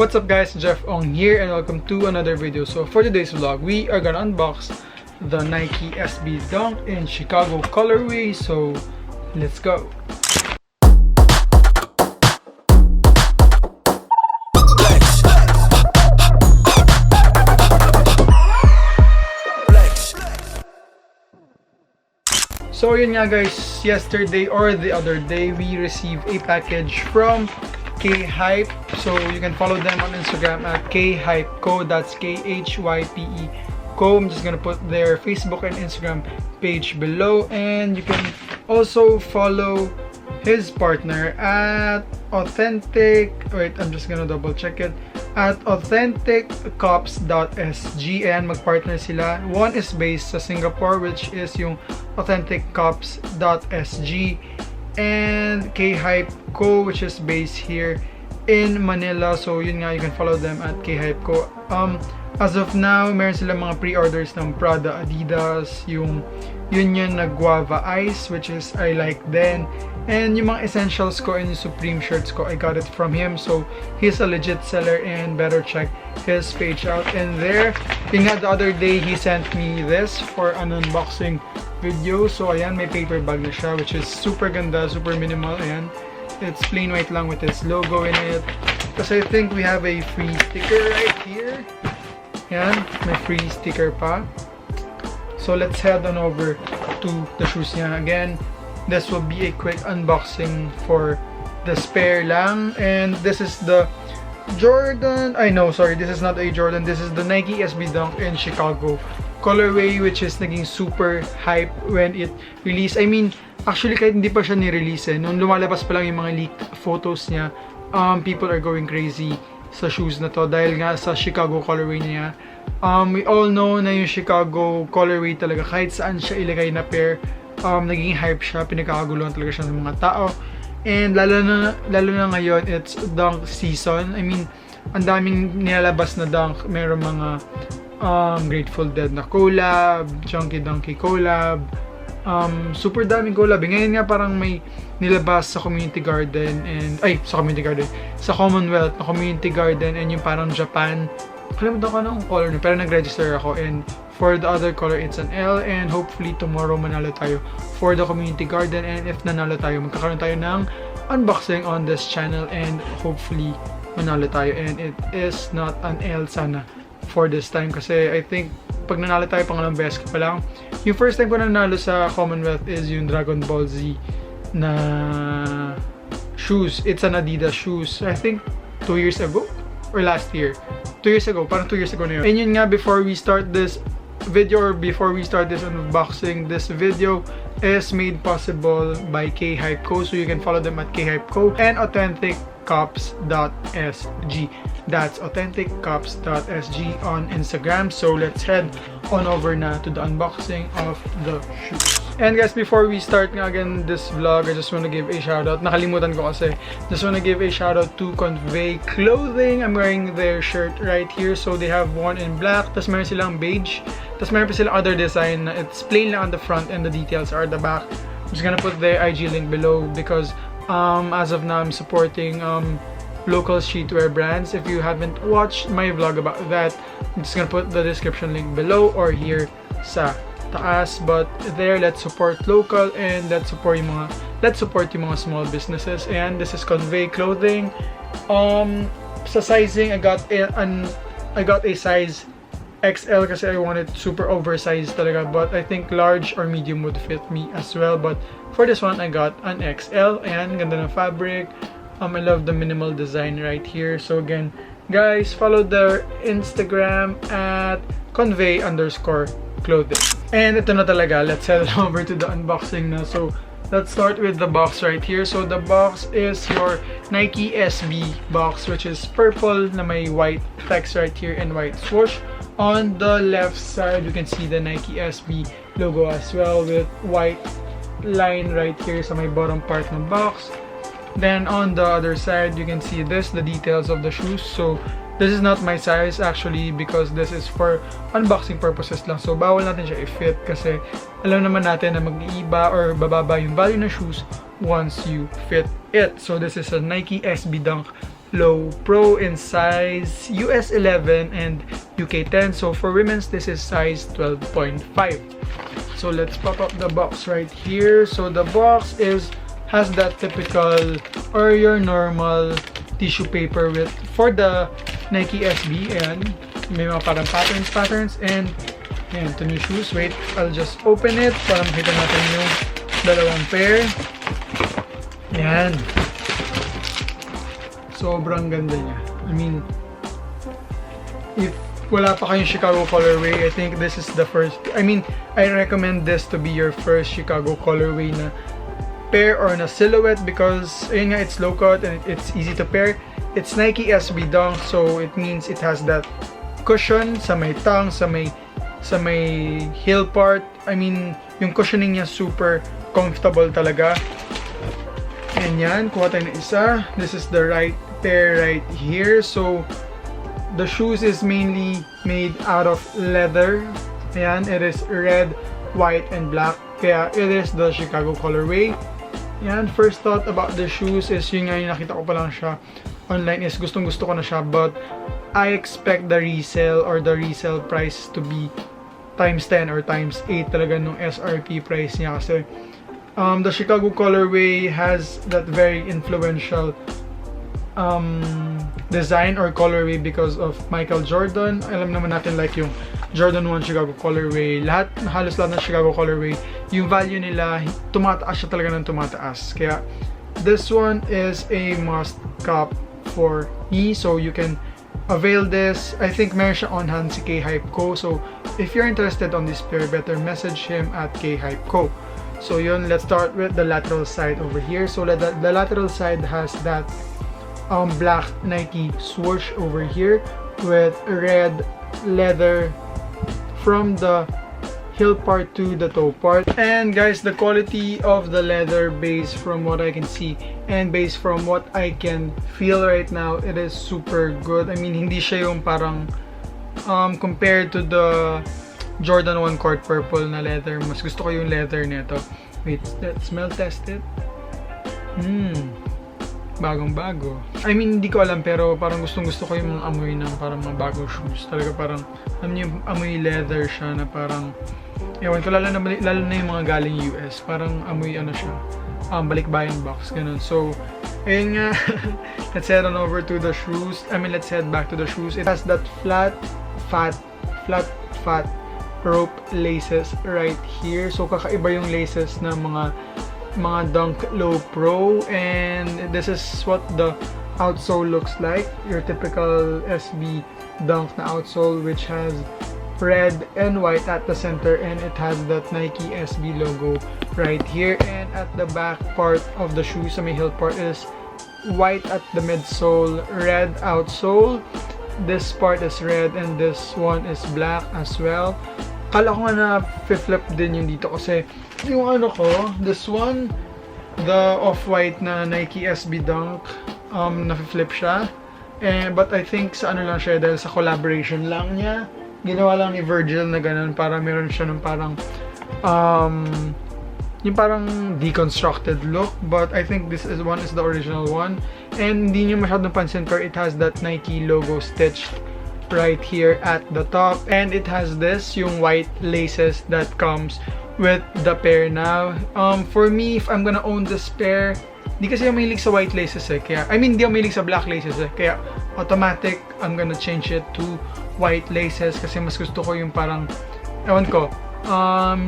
What's up guys, Jeff Ong here and welcome to another video. So for today's vlog, we are gonna unbox the Nike SB Dunk in Chicago colorway. So let's go. So yun nga guys, yesterday or the other day, we received a package from K-Hype. So you can follow them on Instagram at K-Hype.co. That's K-H-Y-P-E Co. I'm just gonna put their Facebook and Instagram page below. And you can also follow his partner at Authentic. Wait, I'm just gonna double check it. At AuthenticCops.sg. And magpartner sila. One is based sa Singapore, which is yung AuthenticCops.sg, and K-Hype Co, which is based here in Manila. So yun nga, you can follow them at K-Hype Co. As of now, meron silang mga pre-orders ng Prada, Adidas, yung Union na Guava Ice, which is I like then. And yung mga essentials ko and yung Supreme shirts ko, I got it from him. So he's a legit seller and better check his page out. And there, yung nga, the other day, he sent me this for an unboxing video. So ayan, may paper bag na siya, which is super ganda, super minimal. Ayan, it's plain white lang with his logo in it. Kasi I think we have a free sticker right here. Ayan, may free sticker pa. So let's head on over to the shoes niya. Again, this will be a quick unboxing for the spare lang. And this is the Jordan, this is not a Jordan, this is the Nike SB Dunk in Chicago colorway, which is naging super hype when it released. I mean, actually kahit hindi pa siya ni-release nung lumalabas pa lang yung mga leaked photos niya, people are going crazy sa shoes na to dahil nga sa Chicago colorway niya. We all know na yung Chicago colorway talaga, kahit saan siya ilagay na pair, naging hype siya, pinagkakaguluhan talaga siya ng mga tao. And lalo na ngayon, it's dunk season. I mean, ang daming nilalabas na dunk. Meron mga Grateful Dead na collab, Chunky Donkey collab, super daming collab. Ngayon nga parang may nilabas sa Community Garden sa Commonwealth na Community Garden, and yung parang Japan. Kalimutan ko na ang color niya, pero nag-register ako, and for the other color it's an L. And hopefully tomorrow manalo tayo for the Community Garden, and if nanalo tayo, magkakaroon tayo ng unboxing on this channel, and hopefully manalo tayo, and it is not an L sana for this time, kasi I think pag nanalo tayo pangalang beses ko pa lang. Yung first time ko nanalo sa Commonwealth is yung Dragon Ball Z na shoes. It's an Adidas shoes, I think 2 years ago or last year. 2 years ago, parang 2 years ago na yun. And yun nga, before we start this video, or before we start this unboxing, this video is made possible by K-Hype Co. So you can follow them at K-Hype Co and AuthenticCops.sg. That's AuthenticCops.sg on Instagram. So let's head on over na to the unboxing of the shoes. And guys, before we start nga again this vlog, I just want to give a shout out. Nakalimutan ko kasi. Just want to give a shout out to Convey Clothing. I'm wearing their shirt right here. So they have one in black. Tapos meron silang beige. Tapos meron pa silang other design na it's plain lang on the front and the details are the back. I'm just gonna put their IG link below because as of now I'm supporting local streetwear brands. If you haven't watched my vlog about that, I'm just gonna put the description link below or here sa taas. But there, let's support local and let's support yung mga small businesses. And this is Convey Clothing. Sa sizing, I got a size XL kasi I wanted super oversized talaga, but I think large or medium would fit me as well. But for this one, I got an XL. Ayan, ganda ng fabric. I love the minimal design right here. So again, guys, follow their Instagram at convey_clothing. And ito na talaga, let's head over to the unboxing na. So let's start with the box right here. So the box is your Nike SB box, which is purple na may white text right here and white swoosh. On the left side, you can see the Nike SB logo as well with white line right here sa may bottom part ng box. Then on the other side, you can see this, the details of the shoes. So this is not my size actually because this is for unboxing purposes lang. So bawal natin siya i-fit kasi alam naman natin na mag-iiba or bababa yung value ng shoes once you fit it. So this is a Nike SB Dunk Low Pro in size US 11 and UK 10. So for women's, this is size 12.5. So let's pop up the box right here. So the box has that typical or your normal tissue paper with for the Nike SB, and may mga parang patterns and ayan, ito new shoes. Wait, I'll just open it para makita natin yung dalawang pair. Ayan. Sobrang ganda niya. I mean, if wala pa kayong Chicago colorway, I think this is the first. I mean, I recommend this to be your first Chicago colorway na pair or na silhouette because ayun nga, it's low cut and it's easy to pair. It's Nike SB Dunk, so it means it has that cushion sa may tongue, sa may heel part. I mean, yung cushioning niya super comfortable talaga. And yan, kuha tayo na isa. This is the right pair right here. So the shoes is mainly made out of leather. Ayan, it is red, white, and black. Kaya it is the Chicago colorway. Ayan, first thought about the shoes is yun nga yung nakita ko pa lang siya online is gustong gusto ko na siya, but I expect the resale or the resale price to be times 10 or times 8 talaga nung SRP price niya kasi the Chicago colorway has that very influential design or colorway because of Michael Jordan. Alam naman natin like yung Jordan 1 Chicago colorway, halos lahat ng Chicago colorway, yung value nila tumataas siya talaga ng tumataas. Kaya this one is a must cop for me, so you can avail this. I think meron siya on hand si K-Hype Co. So if you're interested on this pair, better message him at K-Hype Co. So yun, let's start with the lateral side over here. So the lateral side has that black Nike swoosh over here with red leather from the heel part to the toe part. And guys, the quality of the leather, based from what I can see and based from what I can feel right now, it is super good. I mean, hindi siya yung parang compared to the Jordan 1 Court Purple na leather, mas gusto ko yung leather nito. Wait, let's smell test it. Bagong bago. I mean, hindi ko alam, pero parang gustong gusto ko yung mga amoy ng parang mga bagong shoes. Talaga parang, alam niyo, amoy leather siya na parang, ewan ko, lalo na yung mga galing US. Parang amoy ano siya, balikbayan box, ganun. So, ayun nga, let's head on over to the shoes. I mean, let's head back to the shoes. It has that flat, fat rope laces right here. So, kakaiba yung laces na mga Dunklow Pro, and this is what the outsole looks like. Your typical SB Dunk na outsole, which has red and white at the center, and it has that Nike SB logo right here. And at the back part of the shoe, sa may heel part, is white at the midsole, red outsole. This part is red and this one is black as well. Kala ko nga na flip din yung dito kasi yung ano ko, this one, the off-white na Nike SB Dunk, na-flip siya. But I think sa ano lang siya, dahil sa collaboration lang niya, ginawa lang ni Virgil na ganun, para meron siya ng parang yung parang deconstructed look. But I think this is the original one. And hindi nyo masyadong pansin, pero it has that Nike logo stitched right here at the top. And it has this, yung white laces that comes with the pair now. For me, if I'm gonna own this pair, di kasi ako mahilig sa white laces eh. Kaya, I mean, di ako mahilig sa black laces eh. Kaya, automatic, I'm gonna change it to white laces kasi mas gusto ko yung parang, ewan ko,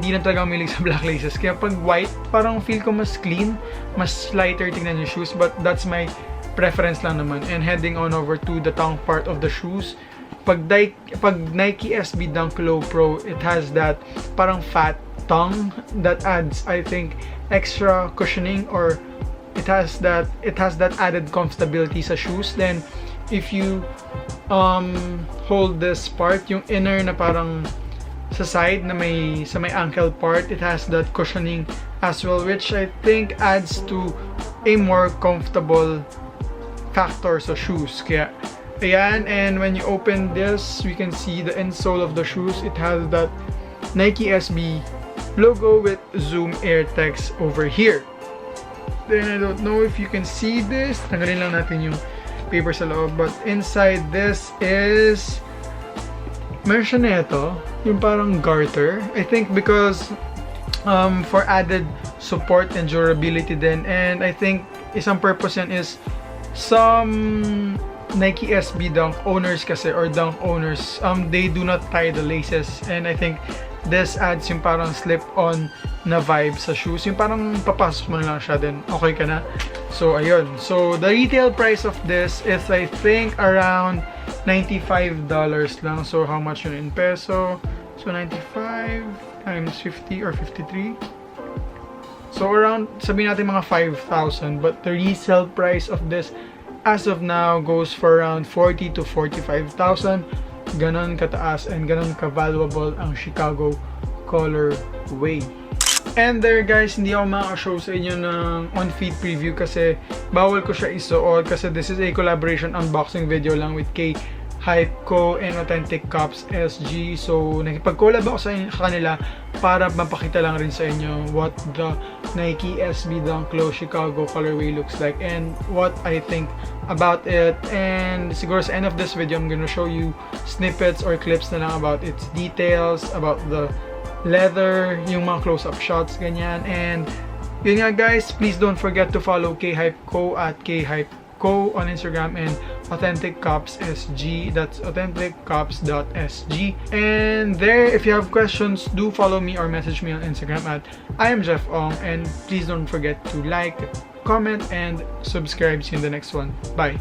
di na talaga ako mahilig sa black laces. Kaya pag white, parang feel ko mas clean, mas lighter tingnan yung shoes. But that's my preference lang naman. And heading on over to the tongue part of the shoes, pag Nike SB Dunklow Pro, it has that parang fat tongue that adds, I think, extra cushioning, or it has that added comfortability sa shoes. Then if you hold this part, yung inner na parang sa side na sa may ankle part, it has that cushioning as well, which I think adds to a more comfortable factor sa shoes. Kaya ayan, and when you open this, we can see the insole of the shoes. It has that Nike SB logo with Zoom Air text over here. Then I don't know if you can see this. Tanggalin lang natin yung paper sa loob. But inside this is, meron siya nito, yung parang garter. I think because for added support and durability din. And I think isang purpose yan is some Nike SB Dunk owners kasi, or Dunk owners, they do not tie the laces. And I think this adds yung parang slip-on na vibe sa shoes. Yung parang papasok mo na lang siya, then okay ka na. So, ayun. So, the retail price of this is, I think, around $95 lang. So, how much yun in peso? So, 95 times 50 or 53. So, around, sabihin natin mga 5,000. But the resale price of this, as of now, goes for around 40 to 45,000. Ganon kataas and ganon ka-valuable ang Chicago colorway. And there guys, hindi ako makaka-show sa inyo ng on-feet preview kasi bawal ko siya isuot kasi this is a collaboration unboxing video lang with Hype Co and Authentic Cops SG. So, nakipag-collab ako sa kanila para mapakita lang rin sa inyo what the Nike SB Dunklow Chicago colorway looks like and what I think about it. And siguro sa end of this video, I'm gonna show you snippets or clips na lang about its details, about the leather, yung mga close-up shots, ganyan. And yun nga guys, please don't forget to follow Hype Co at Hype Co on Instagram and Authentic Cops SG. That's AuthenticCops.sg. And there, if you have questions, do follow me or message me on Instagram at I am Jeff Ong. And please don't forget to like, comment, and subscribe. See you in the next one. Bye.